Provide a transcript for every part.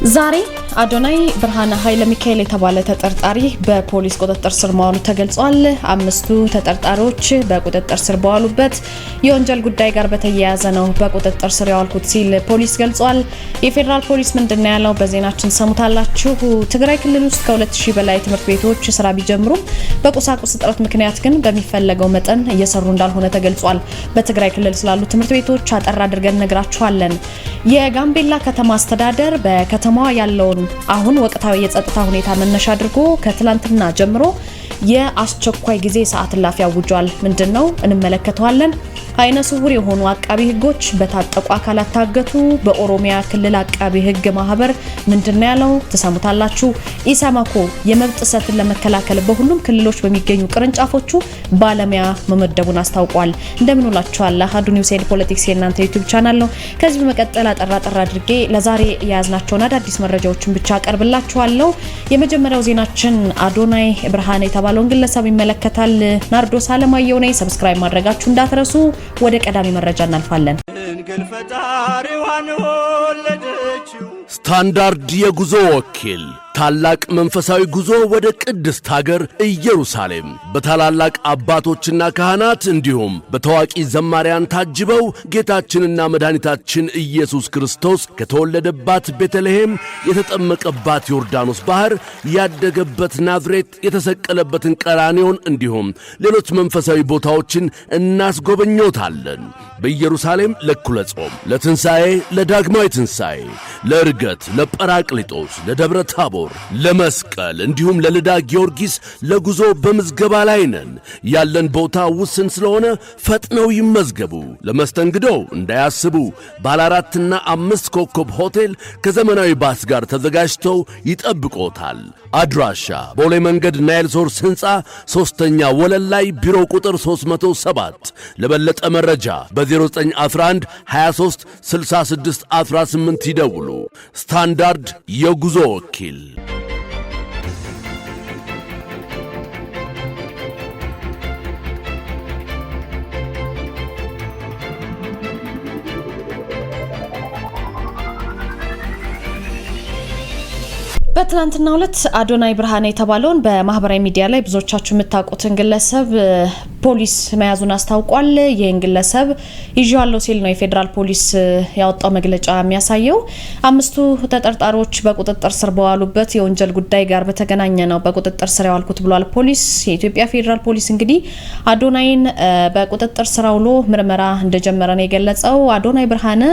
ዛሬ አዶናይ ብርሃነ ኃይለ ሚካኤል የተባለ ተጠርጣሪ በፖሊስ ቁጥጥር ስር መዋሉ ተገልጿል። አምስቱ ተጠርጣሪዎች በቁጥጥር ስር በዋሉበት የወንጀል ጉዳይ ጋር በተያያዘ ነው በቁጥጥር ስር ያዋልኩት ሲል ፖሊስ ገልጿል። የፌደራል ፖሊስ ምንድነው ያለው በዜናችን ሰሙታላችሁ። ትግራይ ክልል ውስጥ ከ2000 በላይ ትምህርት ቤቶች ስራ ቢጀምሩም በቁሳቁስ እጥረት ምክንያት ግን በሚፈለገው መጠን እየሰሩ እንዳልሆነ ተገልጿል። በትግራይ ክልል ስላሉ ትምህርት ቤቶች አጠር አድርገን ነግራችኋለን። የጋምቤላ ከተማ አስተዳደር በከተማዋ ያለውን አሁን ወቅታዊ የጸጥታ ሁኔታ መነሻ አድርጎ ከትላንትና ጀምሮ የአስቸኳይ ጊዜ ሰዓት እላፊ አውጇል። ምንድነው እንመለከተዋለን። አይነ ስውር የሆኑ አቃቢ ህጎች በታጠቁ አካላት ታገቱ። በኦሮሚያ ክልል አቃቢ ህግ ማህበር ምንድነው ያለው ተሰሙታላችሁ። ኢሰመኮ የመብት ጥሰትን ለመከላከል በሁሉም ክልሎች በሚገኙ ቅርንጫፎቹ ባለሙያ መመደቡን አስታውቋል። እንደምንላችኋል አሃዱ ኒውስ ኤንድ ፖለቲክስ የናንተ ዩቲዩብ ቻናል ነው። ከዚህ በመቀጠል አጠራ አድርጌ ለዛሬ ያዝናቸውን አዳዲስ መረጃዎችን ብቻ አቀርብላችኋለሁ። የመጀመሪያው ዜናችን አዶናይ ብርሃነ የተባለውን ግለሰብ ይመለከታል። ናርዶስ አለማየሁ ነኝ። ሰብስክራይብ ማድረጋችሁ እንዳትረሱ። ወደ ቀዳሚ መረጃ እናልፋለን። ስታንዳርድ የጉዞ ወኪል ታላቅ መንፈሳዊ ጉዞ ወደ ቅድስት ሀገር ኢየሩሳሌም በታላላቅ አባቶችና ካህናት እንዲሁም በታዋቂ ዘማሪያን ታጅበው ጌታችንና መድኃኒታችን ኢየሱስ ክርስቶስ ከተወለደባት ቤተልሔም፣ የተጠመቀባት ዮርዳኖስ ባህር፣ ያደገበት ናዝሬት፣ የተሰቀለበትን ቀራንዮን እንዲሁም ሌሎች መንፈሳዊ ቦታዎችን እናስጎበኞታለን። በኢየሩሳሌም ለእኩለ ጾም፣ ለትንሣኤ፣ ለዳግማዊ ትንሣኤ፣ ለዕርገት፣ ለጰራቅሊጦስ፣ ለደብረ ታቦር፣ ለመስቀል እንዲሁም ለልዳ ጊዮርጊስ ለጉዞ በምዝገባ ላይ ነን። ያለን ቦታ ውስን ስለሆነ ፈጥነው ይመዝገቡ። ለመስተንግዶው እንዳያስቡ ባለ 4ና 5 ኮከብ ሆቴል ከዘመናዊ ባስ ጋር ተዘጋጅተው ይጠብቆታል። አድራሻ ቦሌ መንገድ ናይል ሶርስ ህንፃ 3ኛ ወለል ላይ ቢሮ ቁጥር 307። ለበለጠ መረጃ በ0911 23 66 18 ይደውሉ። ስታንዳርድ የጉዞ ወኪል። በትናንትናው ዕለት አዶናይ ብርሃነ የተባለውን በማህበራዊ ሚዲያ ላይ ብዙዎቻችሁ የምታውቁትን ግለሰብ ፖሊስ መያዙን አስታውቋል። ይህን ግለሰብ ይዤዋለሁ ሲል ነው የፌደራል ፖሊስ ያወጣው መግለጫ የሚያሳየው። አምስቱ ተጠርጣሪዎች በቁጥጥር ስር በዋሉበት የወንጀል ጉዳይ ጋር በተገናኘ ነው በቁጥጥር ስር ያዋልኩት ብሏል ፖሊስ። የኢትዮጵያ ፌደራል ፖሊስ እንግዲህ አዶናይን በቁጥጥር ስር አውሎ ምርመራ እንደጀመረ ነው የገለጸው። አዶናይ ብርሃነ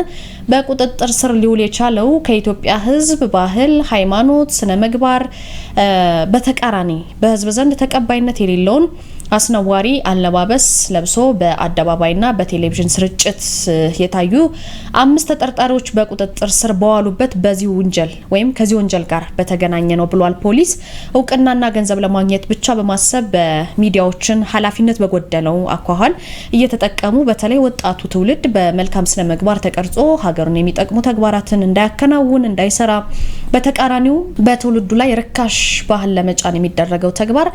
በቁጥጥር ስር ሊውል የቻለው ከኢትዮጵያ ሕዝብ ባህል፣ ሃይማኖት፣ ስነ ምግባር በተቃራኒ በህዝብ ዘንድ ተቀባይነት የሌለውን አስነዋሪ አለባበስ ለብሶ በአደባባይና በቴሌቪዥን ስርጭት የታዩ 5 ተጠርጣሪዎች በቁጥጥር ስር በዋሉበት በዚህ ወንጀል ወይም ከዚህ ወንጀል ጋር በተገናኘ ነው ብሏል ፖሊስ። እውቅናና ገንዘብ ለማግኘት ብቻ በማሰብ በሚዲያዎችን ኃላፊነት በጎደለው አኳኋን እየተጠቀሙ በተለይ ወጣቱ ትውልድ በመልካም ስነ ምግባር ተቀርጾ ሀገሩን የሚጠቅሙ ተግባራትን እንዳያከናውን እንዳይሰራ፣ በተቃራኒው በትውልዱ ላይ ርካሽ ባህል ለመጫን የሚደረገው ተግባር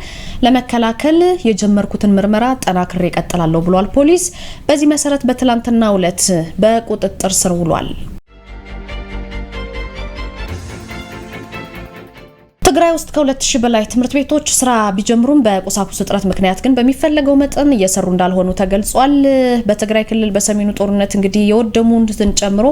ለመከላከል የጀመርኩትን ምርመራ ጠናክሬ እቀጥላለሁ ብሏል ፖሊስ። በዚህ መሰረት በትላንትናው ዕለት በቁጥጥር ስር ውሏል። ትግራይ ውስጥ ከ2000 በላይ ትምህርት ቤቶች ስራ ቢጀምሩም በቁሳቁስ እጥረት ምክንያት ግን በሚፈለገው መጠን እየሰሩ እንዳልሆኑ ተገልጿል። በትግራይ ክልል በሰሜኑ ጦርነት እንግዲህ የወደሙትን ጨምሮ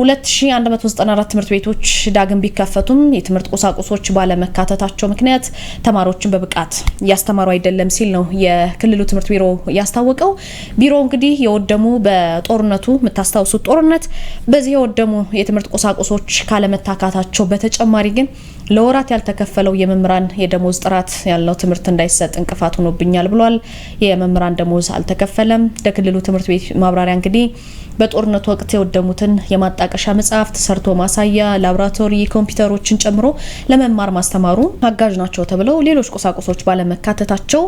2194 ትምህርት ቤቶች ዳግም ቢከፈቱም የትምህርት ቁሳቁሶች ባለመካተታቸው ምክንያት ተማሪዎችን በብቃት እያስተማሩ አይደለም ሲል ነው የክልሉ ትምህርት ቢሮ ያስታወቀው። ቢሮ እንግዲህ የወደሙ በጦርነቱ የምታስታውሱት ጦርነት በዚህ የወደሙ የትምህርት ቁሳቁሶች ካለመታካታቸው በተጨማሪ ግን ለወራት ያልተከፈለው የመምህራን የደሞዝ ጥራት ያለው ትምህርት እንዳይሰጥ እንቅፋት ሆኖብኛል ብሏል። የመምህራን ደሞዝ አልተከፈለም። ለክልሉ ትምህርት ቤት ማብራሪያ እንግዲህ በጦርነቱ ወቅት የወደሙትን የማጣቀሻ መጽሐፍት፣ ሰርቶ ማሳያ፣ ላቦራቶሪ ኮምፒውተሮችን ጨምሮ ለመማር ማስተማሩ አጋዥ ናቸው ተብለው ሌሎች ቁሳቁሶች ባለመካተታቸው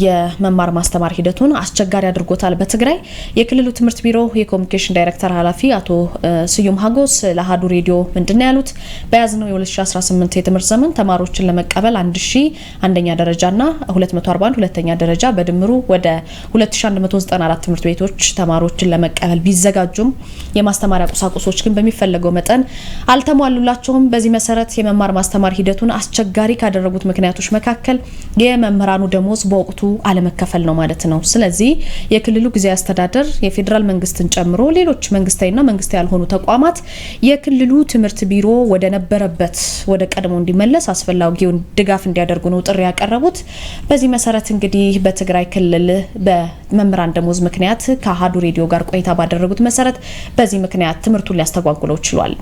የመማር ማስተማር ሂደቱን አስቸጋሪ አድርጎታል። በትግራይ የክልሉ ትምህርት ቢሮ የኮሙኒኬሽን ዳይሬክተር ኃላፊ አቶ ስዩም ሀጎስ ለአሃዱ ሬዲዮ ምንድነው ያሉት? በያዝነው የ2018 የትምህርት ዘመን ተማሪዎችን ለመቀበል 1000 አንደኛ ደረጃና 241 ሁለተኛ ደረጃ በድምሩ ወደ 2194 ትምህርት ቤቶች ተማሪዎችን ለመቀበል ቢዘጋጁም የማስተማሪያ ቁሳቁሶች ግን በሚፈለገው መጠን አልተሟሉላቸውም። በዚህ መሰረት የመማር ማስተማር ሂደቱን አስቸጋሪ ካደረጉት ምክንያቶች መካከል የመምህራኑ ደሞዝ በወቅቱ አለመከፈል ነው ማለት ነው። ስለዚህ የክልሉ ጊዜያዊ አስተዳደር የፌዴራል መንግስትን ጨምሮ ሌሎች መንግስታዊና መንግስታዊ ያልሆኑ ተቋማት የክልሉ ትምህርት ቢሮ ወደ ነበረበት ወደ ቀድሞ እንዲመለስ አስፈላጊውን ድጋፍ እንዲያደርጉ ነው ጥሪ ያቀረቡት። በዚህ መሰረት እንግዲህ በትግራይ ክልል በመምህራን ደሞዝ ምክንያት ከአሃዱ ሬዲዮ ጋር ቆይታ ባደረጉት መሰረት በዚህ ምክንያት ትምህርቱን ሊያስተጓጉለው ችሏል።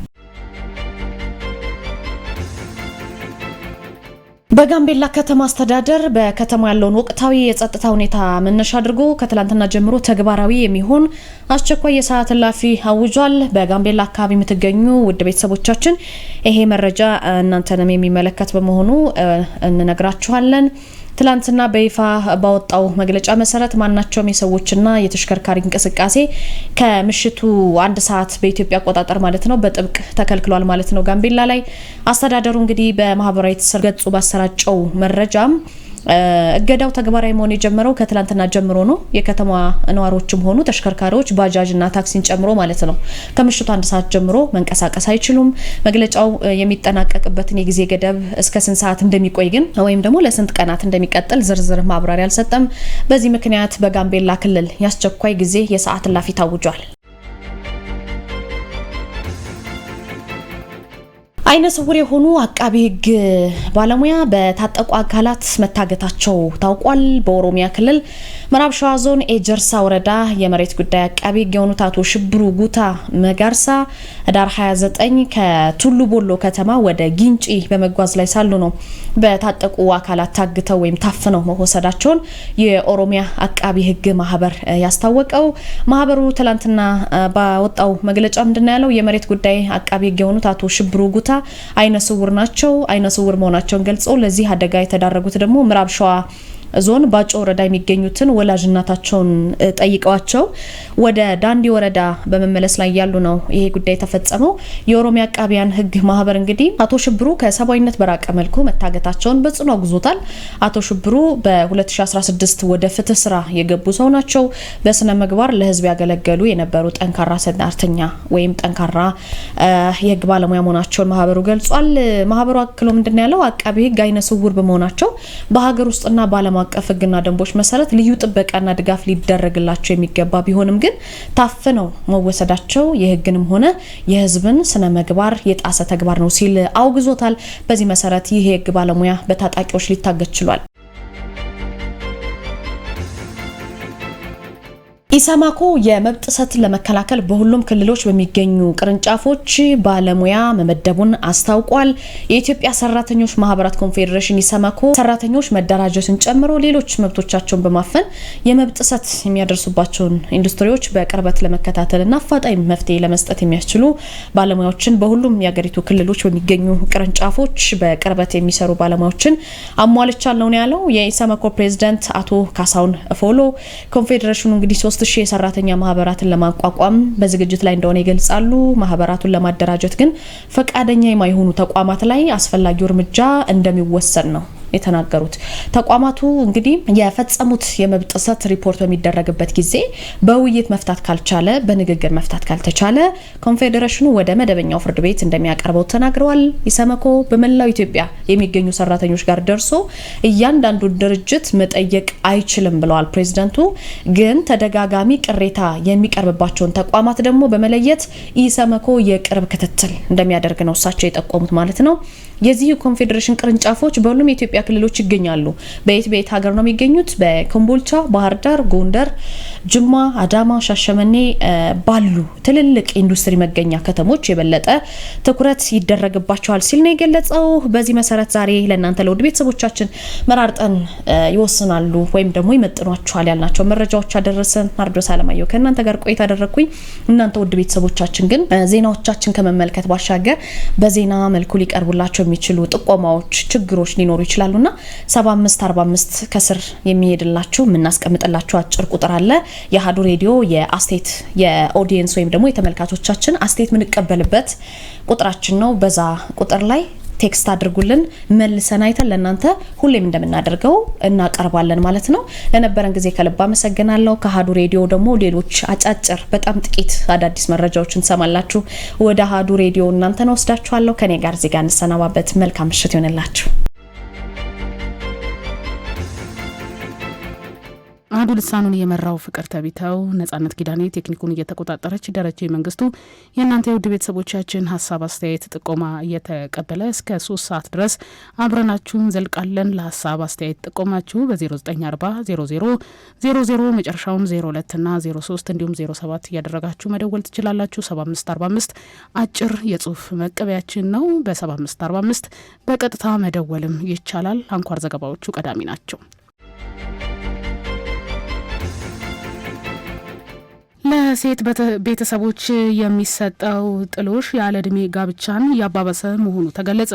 በጋምቤላ ከተማ አስተዳደር በከተማ ያለውን ወቅታዊ የጸጥታ ሁኔታ መነሻ አድርጎ ከትላንትና ጀምሮ ተግባራዊ የሚሆን አስቸኳይ የሰዓት እላፊ አውጇል። በጋምቤላ አካባቢ የምትገኙ ውድ ቤተሰቦቻችን ይሄ መረጃ እናንተንም የሚመለከት በመሆኑ እንነግራችኋለን። ትላንትና በይፋ ባወጣው መግለጫ መሰረት ማናቸውም የሰዎችና የተሽከርካሪ እንቅስቃሴ ከምሽቱ 1 ሰዓት በኢትዮጵያ አቆጣጠር ማለት ነው በጥብቅ ተከልክሏል ማለት ነው። ጋምቤላ ላይ አስተዳደሩ እንግዲህ በማህበራዊ ትስስር ገጹ ባሰራጨው መረጃም እገዳው ተግባራዊ መሆን የጀመረው ከትላንትና ጀምሮ ነው። የከተማ ነዋሪዎችም ሆኑ ተሽከርካሪዎች ባጃጅና ታክሲን ጨምሮ ማለት ነው ከምሽቱ 1 ሰዓት ጀምሮ መንቀሳቀስ አይችሉም። መግለጫው የሚጠናቀቅበትን የጊዜ ገደብ እስከ ስንት ሰዓት እንደሚቆይ ግን ወይም ደግሞ ለስንት ቀናት እንደሚቀጥል ዝርዝር ማብራሪያ አልሰጠም። በዚህ ምክንያት በጋምቤላ ክልል የአስቸኳይ ጊዜ የሰዓት እላፊ ታውጇል። አይነ ስውር የሆኑ አቃቢ ሕግ ባለሙያ በታጠቁ አካላት መታገታቸው ታውቋል። በኦሮሚያ ክልል ምዕራብ ሸዋ ዞን ኤጀርሳ ወረዳ የመሬት ጉዳይ አቃቢ ሕግ የሆኑት አቶ ሽብሩ ጉታ መጋርሳ ህዳር 29 ከቱሉ ቦሎ ከተማ ወደ ጊንጪ በመጓዝ ላይ ሳሉ ነው በታጠቁ አካላት ታግተው ወይም ታፍነው መወሰዳቸውን የኦሮሚያ አቃቢ ሕግ ማህበር ያስታወቀው። ማህበሩ ትላንትና ባወጣው መግለጫ ምንድነው ያለው? የመሬት ጉዳይ አቃቢ ሕግ የሆኑት አቶ ሽብሩ ጉታ አይነ ስውር ናቸው። አይነ ስውር መሆናቸውን ገልጸው ለዚህ አደጋ የተዳረጉት ደግሞ ምዕራብ ሸዋ ዞን ባጮ ወረዳ የሚገኙትን ወላጅ እናታቸውን ጠይቀዋቸው ወደ ዳንዲ ወረዳ በመመለስ ላይ ያሉ ነው ይሄ ጉዳይ ተፈጸመው። የኦሮሚያ አቃቢያን ሕግ ማህበር እንግዲህ አቶ ሽብሩ ከሰባዊነት በራቀ መልኩ መታገታቸውን በጽኑ አውግዞታል። አቶ ሽብሩ በ2016 ወደ ፍትህ ስራ የገቡ ሰው ናቸው። በስነ ምግባር ለህዝብ ያገለገሉ የነበሩ ጠንካራ ሰራተኛ ወይም ጠንካራ የህግ ባለሙያ መሆናቸውን ማህበሩ ገልጿል። ማህበሩ አክሎ ምንድነው ያለው? አቃቢ ሕግ አይነ ስውር በመሆናቸው በሀገር ውስጥና ባለማ አቀፍ ህግና ደንቦች መሰረት ልዩ ጥበቃና ድጋፍ ሊደረግላቸው የሚገባ ቢሆንም ግን ታፍነው መወሰዳቸው የህግንም ሆነ የህዝብን ስነ ምግባር የጣሰ ተግባር ነው ሲል አውግዞታል። በዚህ መሰረት ይህ የህግ ባለሙያ በታጣቂዎች ሊታገት ችሏል። ኢሰማኮ የመብት ጥሰትን ለመከላከል በሁሉም ክልሎች በሚገኙ ቅርንጫፎች ባለሙያ መመደቡን አስታውቋል። የኢትዮጵያ ሰራተኞች ማህበራት ኮንፌዴሬሽን ኢሰማኮ ሰራተኞች መደራጀትን ጨምሮ ሌሎች መብቶቻቸውን በማፈን የመብት ጥሰት የሚያደርሱባቸውን ኢንዱስትሪዎች በቅርበት ለመከታተልና አፋጣኝ መፍትሄ ለመስጠት የሚያስችሉ ባለሙያዎችን በሁሉም የሀገሪቱ ክልሎች በሚገኙ ቅርንጫፎች በቅርበት የሚሰሩ ባለሙያዎችን አሟልቻለሁ ነው ያለው የኢሰማኮ ፕሬዝዳንት አቶ ካሳሁን ፎሎ። ኮንፌዴሬሽኑ እንግዲህ 3000 የሰራተኛ ማህበራትን ለማቋቋም በዝግጅት ላይ እንደሆነ ይገልጻሉ። ማህበራቱን ለማደራጀት ግን ፈቃደኛ የማይሆኑ ተቋማት ላይ አስፈላጊው እርምጃ እንደሚወሰድ ነው የተናገሩት። ተቋማቱ እንግዲህ የፈጸሙት የመብት ጥሰት ሪፖርት በሚደረግበት ጊዜ በውይይት መፍታት ካልቻለ፣ በንግግር መፍታት ካልተቻለ ኮንፌዴሬሽኑ ወደ መደበኛው ፍርድ ቤት እንደሚያቀርበው ተናግረዋል። ኢሰመኮ በመላው ኢትዮጵያ የሚገኙ ሰራተኞች ጋር ደርሶ እያንዳንዱ ድርጅት መጠየቅ አይችልም ብለዋል ፕሬዝዳንቱ። ግን ተደጋጋሚ ቅሬታ የሚቀርብባቸውን ተቋማት ደግሞ በመለየት ኢሰመኮ የቅርብ ክትትል እንደሚያደርግ ነው እሳቸው የጠቆሙት ማለት ነው። የዚህ ኮንፌዴሬሽን ቅርንጫፎች በሁሉም የኢትዮጵያ ክልሎች ይገኛሉ። በየት ሀገር ነው የሚገኙት? በኮምቦልቻ፣ ባህር ዳር፣ ጎንደር፣ ጅማ፣ አዳማ፣ ሻሸመኔ ባሉ ትልልቅ ኢንዱስትሪ መገኛ ከተሞች የበለጠ ትኩረት ይደረግባቸዋል ሲል ነው የገለጸው። በዚህ መሰረት ዛሬ ለእናንተ ለውድ ቤተሰቦቻችን መራርጠን ይወስናሉ ወይም ደግሞ ይመጥኗቸዋል ያልናቸው መረጃዎች አደረሰን። ናርዶስ አለማየሁ ከእናንተ ጋር ቆይታ አደረኩኝ። እናንተ ውድ ቤተሰቦቻችን ግን ዜናዎቻችን ከመመልከት ባሻገር በዜና መልኩ ሊቀርቡላቸው የሚችሉ ጥቆማዎች፣ ችግሮች ሊኖሩ ይችላሉና 7545 ከስር የሚሄድላችሁ የምናስቀምጥላችሁ አጭር ቁጥር አለ። የአሃዱ ሬዲዮ የአስቴት የኦዲየንስ ወይም ደግሞ የተመልካቾቻችን አስቴት ምንቀበልበት ቁጥራችን ነው። በዛ ቁጥር ላይ ቴክስት አድርጉልን መልሰን አይተን ለእናንተ ሁሌም እንደምናደርገው እናቀርባለን ማለት ነው። ለነበረን ጊዜ ከልብ አመሰግናለሁ። ከአሃዱ ሬዲዮ ደግሞ ሌሎች አጫጭር በጣም ጥቂት አዳዲስ መረጃዎችን ሰማላችሁ። ወደ አሃዱ ሬዲዮ እናንተን ወስዳችኋለሁ። ከኔ ጋር እዚህ ጋር እንሰናባበት። መልካም ምሽት ይሁንላችሁ። አሃዱ ልሳኑን የመራው ፍቅር ተቢተው ነጻነት ኪዳኔ ቴክኒኩን እየተቆጣጠረች ደረጀ መንግስቱ የእናንተ ውድ ቤተሰቦቻችን ሀሳብ አስተያየት ጥቆማ እየተቀበለ እስከ 3 ሰዓት ድረስ አብረናችሁን ዘልቃለን። ለሀሳብ አስተያየት ጥቆማችሁ በ0940 0000 መጨረሻውን 02 እና 03 እንዲሁም 07 እያደረጋችሁ መደወል ትችላላችሁ። 7545 አጭር የጽሁፍ መቀበያችን ነው። በ7545 በቀጥታ መደወልም ይቻላል። አንኳር ዘገባዎቹ ቀዳሚ ናቸው። ለሴት ቤተሰቦች የሚሰጠው ጥሎሽ ያለ እድሜ ጋብቻን ያባበሰ መሆኑ ተገለጸ።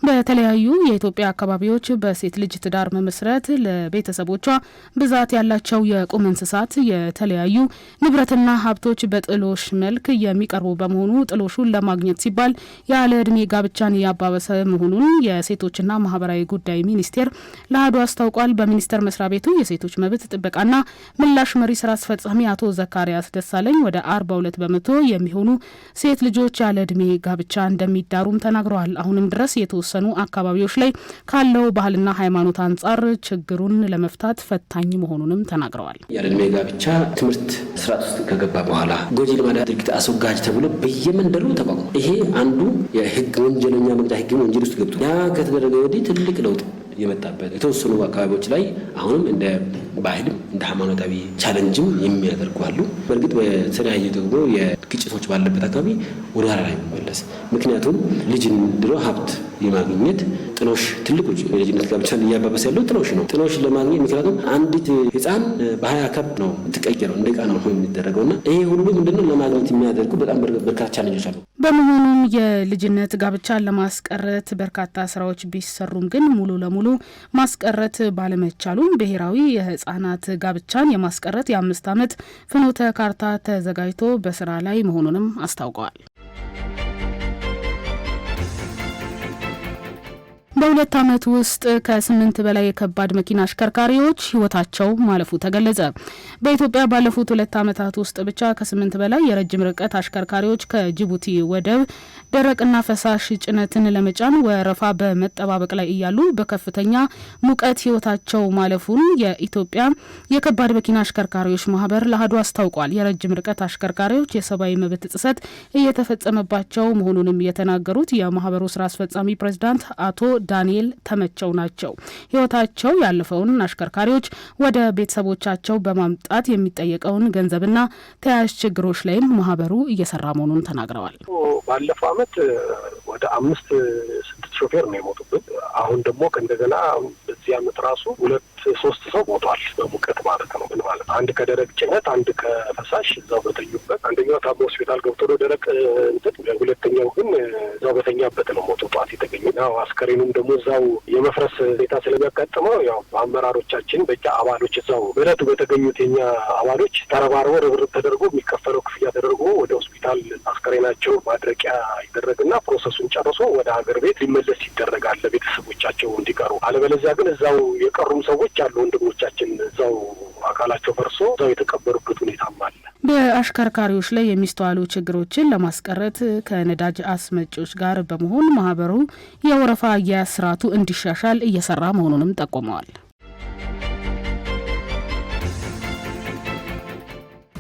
በተለያዩ የኢትዮጵያ አካባቢዎች በሴት ልጅ ትዳር መመስረት ለቤተሰቦቿ ብዛት ያላቸው የቁም እንስሳት፣ የተለያዩ ንብረትና ሀብቶች በጥሎሽ መልክ የሚቀርቡ በመሆኑ ጥሎሹን ለማግኘት ሲባል ያለ እድሜ ጋብቻን ያባበሰ መሆኑን የሴቶችና ማህበራዊ ጉዳይ ሚኒስቴር ለአሃዱ አስታውቋል። በሚኒስቴር መስሪያ ቤቱ የሴቶች መብት ጥበቃና ምላሽ መሪ ስራ አስፈጻሚ አቶ ዘካሪያስ ደሳለኝ ወደ 42 በመቶ የሚሆኑ ሴት ልጆች ያለ እድሜ ጋብቻ እንደሚዳሩም ተናግረዋል። አሁንም ድረስ የተወሰኑ አካባቢዎች ላይ ካለው ባህልና ሃይማኖት አንጻር ችግሩን ለመፍታት ፈታኝ መሆኑንም ተናግረዋል። ያለ እድሜ ጋብቻ ትምህርት ስርዓት ውስጥ ከገባ በኋላ ጎጂ ልማዳዊ ድርጊት አስወጋጅ ተብሎ በየመንደሩ ተቋቁሞ ይሄ አንዱ የህግ ወንጀለኛ መቅጫ ህግ ወንጀል ውስጥ ገብቶ ያ ከተደረገ ወዲህ ትልቅ ለውጥ የመጣበት የተወሰኑ አካባቢዎች ላይ አሁንም እንደ ባህልም እንደ ሃይማኖታዊ ቻሌንጅም የሚያደርጉ አሉ። በእርግጥ በተለያየ ደግሞ የግጭቶች ባለበት አካባቢ ወደ ኋላ ላይ የሚመለስ ምክንያቱም ልጅን ድሮ ሀብት የማግኘት ጥሎሽ ትልቁ የልጅነት ጋብቻን እያባበሰ ያለው ጥሎሽ ነው። ጥሎሽ ለማግኘት ምክንያቱም አንዲት ህፃን በ20 ከብት ነው ትቀየረው እንደ ዕቃ ነው የሚደረገውና ይሄ ሁሉ ምንድነው ለማግኘት የሚያደርጉ በጣም በርካታ ቻሌንጆች አሉ። በመሆኑም የልጅነት ጋብቻን ለማስቀረት በርካታ ስራዎች ቢሰሩም ግን ሙሉ ለሙሉ ማስቀረት ባለመቻሉም ብሔራዊ የህፃናት ጋብቻን የማስቀረት የ5 ዓመት ፍኖተ ካርታ ተዘጋጅቶ በስራ ላይ መሆኑንም አስታውቀዋል። በ2 ዓመት ውስጥ ከ8 በላይ የከባድ መኪና አሽከርካሪዎች ህይወታቸው ማለፉ ተገለጸ። በኢትዮጵያ ባለፉት 2 ዓመታት ውስጥ ብቻ ከ8 በላይ የረጅም ርቀት አሽከርካሪዎች ከጅቡቲ ወደብ ደረቅና ፈሳሽ ጭነትን ለመጫን ወረፋ በመጠባበቅ ላይ እያሉ በከፍተኛ ሙቀት ህይወታቸው ማለፉን የኢትዮጵያ የከባድ መኪና አሽከርካሪዎች ማህበር ለአሃዱ አስታውቋል። የረጅም ርቀት አሽከርካሪዎች የሰብአዊ መብት ጥሰት እየተፈጸመባቸው መሆኑንም የተናገሩት የማህበሩ ስራ አስፈጻሚ ፕሬዝዳንት አቶ ዳንኤል ተመቸው ናቸው። ህይወታቸው ያለፈውን አሽከርካሪዎች ወደ ቤተሰቦቻቸው በማምጣት የሚጠየቀውን ገንዘብና ተያያዥ ችግሮች ላይም ማህበሩ እየሰራ መሆኑን ተናግረዋል። ባለፈው አመት ወደ 5-6 ሾፌር ነው የሞቱበት። አሁን ደግሞ ከእንደገና በዚህ አመት ራሱ 2-3 ሰው ሞቷል። በሙቀት ማለት ነው። ምን ማለት አንድ ከደረቅ ጭነት አንድ ከፈሳሽ እዛው በተኙበት፣ አንደኛው ታሞ ሆስፒታል ገብቶ ነው ደረቅ እንትን፣ ሁለተኛው ግን እዛው በተኛበት ነው ሞቶ ጧት የተገኘው። ያው አስከሬኑም ደግሞ እዛው የመፍረስ ሁኔታ ስለሚያጋጥመው ያው አመራሮቻችን በእኛ አባሎች እዛው በዕለቱ በተገኙት የኛ አባሎች ተረባርበው ርብርብ ተደርጎ የሚከፈለው ክፍያ ተደርጎ ወደ ሆስፒታል አስከሬናቸው ማድረቂያ ይደረግና ፕሮሰሱን ጨርሶ ወደ ሀገር ቤት ሊመለስ ይደረጋል ለቤተሰቦቻቸው እንዲቀሩ። አለበለዚያ ግን እዛው የቀሩም ሰዎች አሉ ወንድሞቻችን እዛው አካላቸው ፈርሶ እዛው የተቀበሩበት ሁኔታም አለ። በአሽከርካሪዎች ላይ የሚስተዋሉ ችግሮችን ለማስቀረት ከነዳጅ አስመጪዎች ጋር በመሆን ማህበሩ የወረፋ አያያዝ ስርዓቱ እንዲሻሻል እየሰራ መሆኑንም ጠቁመዋል።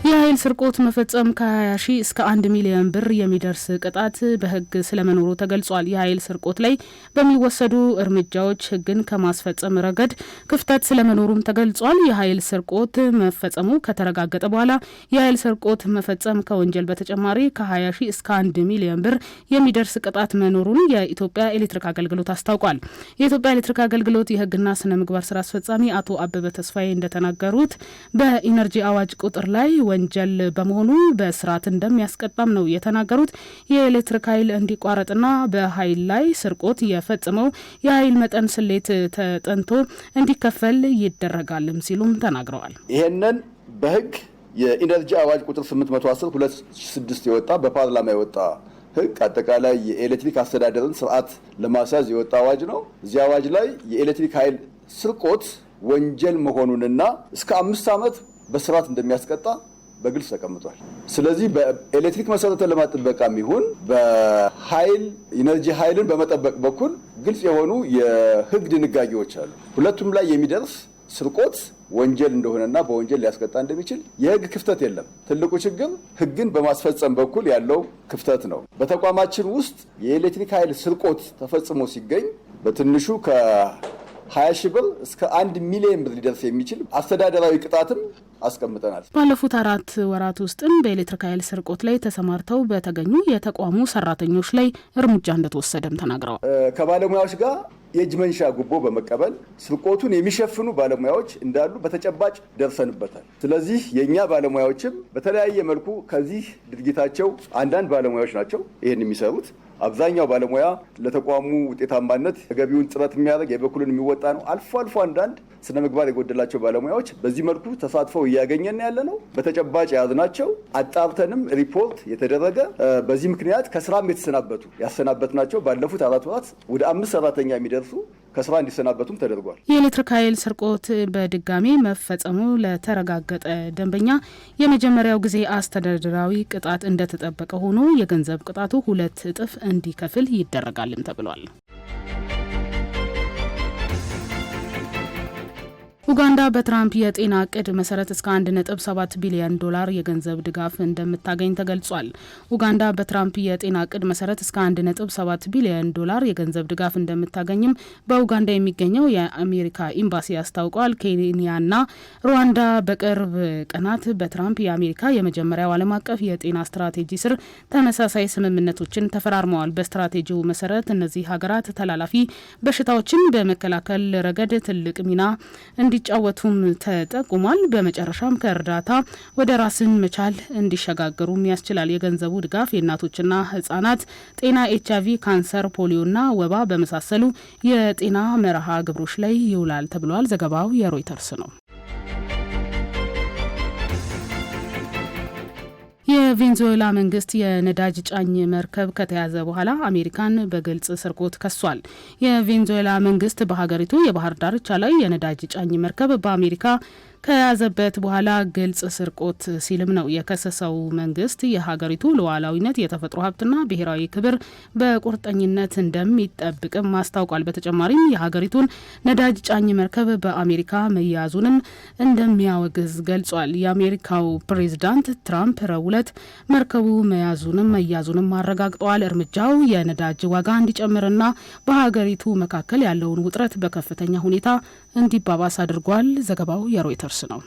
የኃይል ስርቆት መፈጸም ከ20 ሺህ እስከ 1 ሚሊዮን ብር የሚደርስ ቅጣት በህግ ስለመኖሩ ተገልጿል። የኃይል ስርቆት ላይ በሚወሰዱ እርምጃዎች ህግን ከማስፈጸም ረገድ ክፍተት ስለመኖሩም ተገልጿል። የኃይል ስርቆት መፈጸሙ ከተረጋገጠ በኋላ የኃይል ስርቆት መፈጸም ከወንጀል በተጨማሪ ከ20 ሺህ እስከ 1 ሚሊዮን ብር የሚደርስ ቅጣት መኖሩን የኢትዮጵያ ኤሌክትሪክ አገልግሎት አስታውቋል። የኢትዮጵያ ኤሌክትሪክ አገልግሎት የህግና ስነ ምግባር ስራ አስፈጻሚ አቶ አበበ ተስፋዬ እንደተናገሩት በኢነርጂ አዋጅ ቁጥር ላይ ወንጀል በመሆኑ በስርዓት እንደሚያስቀጣም ነው የተናገሩት። የኤሌክትሪክ ኃይል እንዲቋረጥና በኃይል ላይ ስርቆት የፈጸመው የኃይል መጠን ስሌት ተጠንቶ እንዲከፈል ይደረጋልም ሲሉም ተናግረዋል። ይሄንን በህግ የኢነርጂ አዋጅ ቁጥር 810/2006 የወጣ በፓርላማ የወጣ ህግ አጠቃላይ የኤሌክትሪክ አስተዳደርን ስርዓት ለማስያዝ የወጣ አዋጅ ነው። እዚህ አዋጅ ላይ የኤሌክትሪክ ኃይል ስርቆት ወንጀል መሆኑንና እስከ 5 ዓመት በስርዓት እንደሚያስቀጣ በግልጽ ተቀምጧል። ስለዚህ በኤሌክትሪክ መሰረተ ልማት ጥበቃም ይሁን በኃይል ኢነርጂ ኃይልን በመጠበቅ በኩል ግልጽ የሆኑ የህግ ድንጋጌዎች አሉ። ሁለቱም ላይ የሚደርስ ስርቆት ወንጀል እንደሆነና በወንጀል ሊያስቀጣ እንደሚችል የህግ ክፍተት የለም። ትልቁ ችግር ህግን በማስፈጸም በኩል ያለው ክፍተት ነው። በተቋማችን ውስጥ የኤሌክትሪክ ኃይል ስርቆት ተፈጽሞ ሲገኝ በትንሹ ከ20 ሺህ ብር እስከ 1 ሚሊዮን ብር ሊደርስ የሚችል አስተዳደራዊ ቅጣትም አስቀምጠናል። ባለፉት 4 ወራት ውስጥም በኤሌክትሪክ ኃይል ስርቆት ላይ ተሰማርተው በተገኙ የተቋሙ ሰራተኞች ላይ እርምጃ እንደተወሰደም ተናግረዋል። ከባለሙያዎች ጋር የእጅ መንሻ ጉቦ በመቀበል ስርቆቱን የሚሸፍኑ ባለሙያዎች እንዳሉ በተጨባጭ ደርሰንበታል። ስለዚህ የእኛ ባለሙያዎችም በተለያየ መልኩ ከዚህ ድርጊታቸው አንዳንድ ባለሙያዎች ናቸው ይህን የሚሰሩት። አብዛኛው ባለሙያ ለተቋሙ ውጤታማነት ተገቢውን ጥረት የሚያደርግ የበኩሉን የሚወጣ ነው። አልፎ አልፎ አንዳንድ ስነ ምግባር የጎደላቸው ባለሙያዎች በዚህ መልኩ ተሳትፈው እያገኘን ያለ ነው። በተጨባጭ የያዝናቸው አጣርተንም ሪፖርት የተደረገ በዚህ ምክንያት ከስራም ያሰናበትናቸው ባለፉት 4 ወራት ወደ 5 ሰራተኛ የሚደርሱ ከስራ እንዲሰናበቱም ተደርጓል። የኤሌክትሪክ ኃይል ስርቆት በድጋሚ መፈጸሙ ለተረጋገጠ ደንበኛ የመጀመሪያው ጊዜ አስተዳደራዊ ቅጣት እንደተጠበቀ ሆኖ የገንዘብ ቅጣቱ 2 እጥፍ እንዲከፍል ይደረጋልም ተብሏል። ኡጋንዳ በትራምፕ የጤና እቅድ መሰረት እስከ 1.7 ቢሊዮን ዶላር የገንዘብ ድጋፍ እንደምታገኝ ተገልጿል። ኡጋንዳ በትራምፕ የጤና እቅድ መሰረት እስከ 1.7 ቢሊዮን ዶላር የገንዘብ ድጋፍ እንደምታገኝም በኡጋንዳ የሚገኘው የአሜሪካ ኤምባሲ አስታውቋል። ኬንያና ሩዋንዳ በቅርብ ቀናት በትራምፕ የአሜሪካ የመጀመሪያው ዓለም አቀፍ የጤና ስትራቴጂ ስር ተመሳሳይ ስምምነቶችን ተፈራርመዋል። በስትራቴጂው መሰረት እነዚህ ሀገራት ተላላፊ በሽታዎችን በመከላከል ረገድ ትልቅ ሚና እንዲጫወቱም ተጠቁሟል። በመጨረሻም ከእርዳታ ወደ ራስን መቻል እንዲሸጋገሩም ያስችላል። የገንዘቡ ድጋፍ የእናቶችና ህጻናት ጤና፣ HIV፣ ካንሰር፣ ፖሊዮና ወባ በመሳሰሉ የጤና መርሃ ግብሮች ላይ ይውላል ተብሏል። ዘገባው የሮይተርስ ነው። የቬንዙዌላ መንግስት የነዳጅ ጫኝ መርከብ ከተያዘ በኋላ አሜሪካን በግልጽ ስርቆት ከሷል። የቬንዙዌላ መንግስት በሀገሪቱ የባህር ዳርቻ ላይ የነዳጅ ጫኝ መርከብ በአሜሪካ ከያዘበት በኋላ ግልጽ ስርቆት ሲልም ነው የከሰሰው። መንግስት የሀገሪቱ ሉዓላዊነት፣ የተፈጥሮ ሀብትና ብሔራዊ ክብር በቁርጠኝነት እንደሚጠብቅም አስታውቋል። በተጨማሪም የሀገሪቱን ነዳጅ ጫኝ መርከብ በአሜሪካ መያዙንም እንደሚያወግዝ ገልጿል። የአሜሪካው ፕሬዝዳንት ትራምፕ ረቡዕ ዕለት መርከቡ መያዙንም አረጋግጠዋል። እርምጃው የነዳጅ ዋጋ እንዲጨምርና በሀገሪቱ መካከል ያለውን ውጥረት በከፍተኛ ሁኔታ እንዲባባስ አድርጓል። ዘገባው የሮይተርስ ነው።